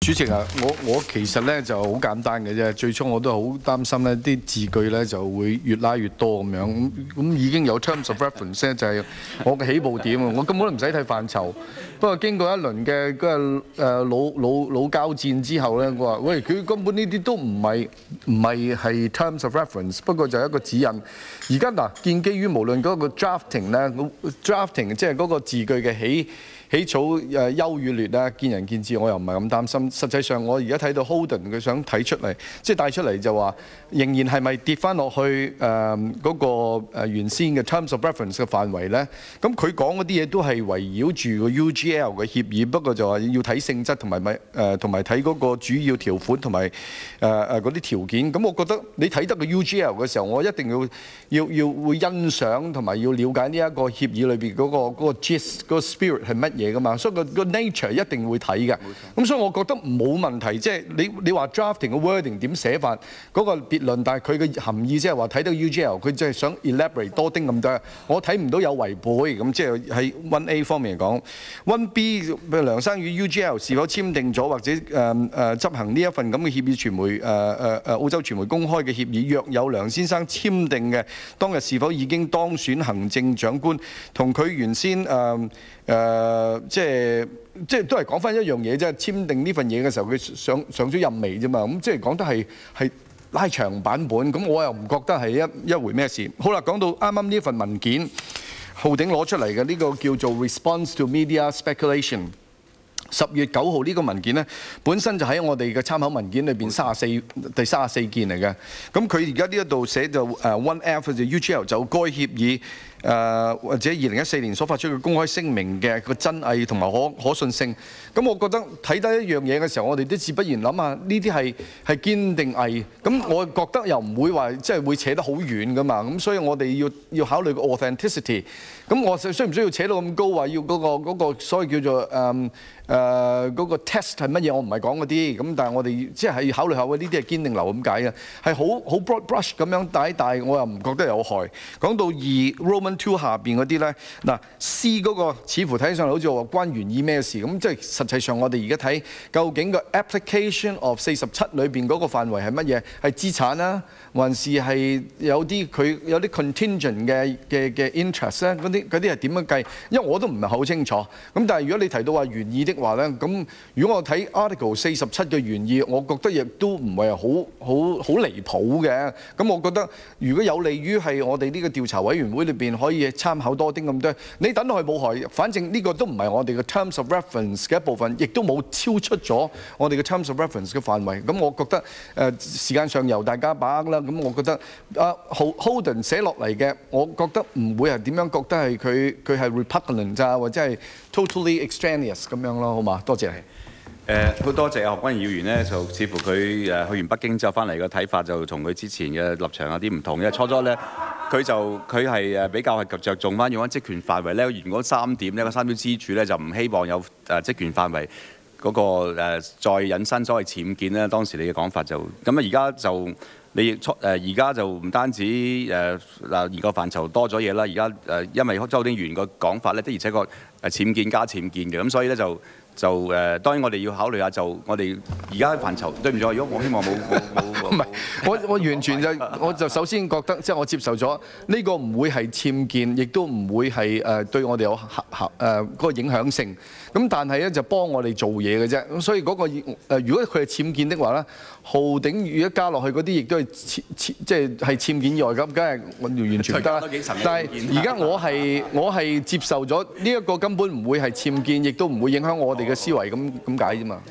主席啊，我其實咧就好簡單嘅啫。最初我都好擔心咧，啲字句咧就會越拉越多咁樣。咁已經有 terms of reference 咧，就係我嘅起步點啊！我根本都唔使睇範疇。不過經過一輪嘅老交戰之後咧，我話喂，佢根本呢啲都唔係係 terms of reference， 不過就係一個指引。而家嗱，建基於無論嗰個 drafting 咧 ，drafting 即係嗰個字句嘅起草優與劣啦，見仁見智，我又唔係咁擔心。實際上，我而家睇到 Holden 佢想睇出嚟，即係帶出嚟就話，仍然係咪跌翻落去嗰個原先嘅 terms of reference 嘅範圍咧？咁佢講嗰啲嘢都係圍繞住個 UGL 嘅協議，不過就話要睇性質同埋睇嗰個主要條款同埋嗰啲條件。咁我覺得你睇得個 UGL 嘅時候，我一定要會欣賞同埋要了解呢一個協議裏邊嗰個 gist 嗰個 spirit 係乜嘢㗎嘛，所以個 nature 一定會睇嘅。咁所以我覺得冇問題，即係你話 drafting 嘅 wording 點寫法嗰個別論，但係佢嘅含義即係話睇到 UGL， 佢即係想 elaborate 多啲咁多。我睇唔到有違背，咁即係喺 1A 方面嚟講。1B 譬如梁生與 UGL 是否簽訂咗或者執行呢一份咁嘅協議？傳媒澳洲傳媒公開嘅協議，若有梁先生簽訂嘅當日是否已經當選行政長官，同佢原先即係都係講翻一樣嘢啫。簽訂呢份嘢嘅時候，佢上咗任未啫嘛。咁即係講得係拉長版本，咁我又唔覺得係一回咩事。好啦，講到啱啱呢份文件，浩鼎攞出嚟嘅呢個叫做 Response to Media Speculation。10月9號呢個文件呢，本身就喺我哋嘅參考文件裏邊第34件嚟嘅。咁佢而家呢一度寫就1F 就 UGL 就該協議或者2014年所發出嘅公開聲明嘅個真偽同埋可信性。咁我覺得睇得一樣嘢嘅時候，我哋都自不然諗下呢啲係堅定偽。咁我覺得又唔會話即係會扯得好遠噶嘛。咁所以我哋要考慮個 authenticity。咁我需唔需要扯到咁高話要嗰個所謂叫做嗰個 test 係乜嘢？我唔係講嗰啲，咁但係我哋即係考慮下呢啲係堅定流咁解嘅，係好 broad brush 咁樣帶，但係我又唔覺得有害。講到Roman 2下邊嗰啲咧，嗱 C 嗰個似乎睇上嚟好似話關原意咩事咁，即係實際上我哋而家睇究竟個 application of 47裏邊嗰個範圍係乜嘢？係資產啦，還是係有啲 contingent 嘅 interest 咧？嗰啲係點樣計？因為我都唔係好清楚。咁但係如果你提到話原意的話咧，咁如果我睇 Article 47嘅原意，我覺得亦都唔係好離譜嘅。咁我覺得如果有利於係我哋呢個調查委員會裏邊可以參考多啲咁多，你等落去冇害。反正呢個都唔係我哋嘅 terms of reference 嘅一部分，亦都冇超出咗我哋嘅 terms of reference 嘅範圍。咁我覺得時間上由大家把握啦。咁我覺得Holden 寫落嚟嘅，我覺得唔會係點樣覺得係佢係 repugnant 咋，或者係 totally extraneous 咁樣咯，好嘛？多謝你。好多謝何君堯議員呢，就似乎佢去完北京之後翻嚟嘅睇法就同佢之前嘅立場有啲唔同。因為初初呢，佢係比較係着重翻用翻職權範圍呢，原嗰3點呢，個3點支柱呢，就唔希望有職權範圍嗰個再引申所謂僭建呢。當時你嘅講法就咁啊，而家就。而家就唔單止研究範疇多咗嘢啦，而家因為周浩鼎議員個講法咧，的而且確僭建加僭建嘅，咁所以咧就當然我哋要考慮下，就我哋而家範疇，對唔住，如果我希望冇唔係，我完全我就首先覺得即係我接受咗呢個唔會係僭建，亦都唔會係對我哋有嗰個影響性。咁但係咧就幫我哋做嘢嘅啫。咁所以嗰個如果佢係僭建的話咧，浩鼎如果加落去嗰啲亦都係即係僭建以外咁，梗係完全唔得啦。但係而家我係接受咗呢一個根本唔會係僭建，亦都唔會影響我哋嘅思維咁解啫嘛。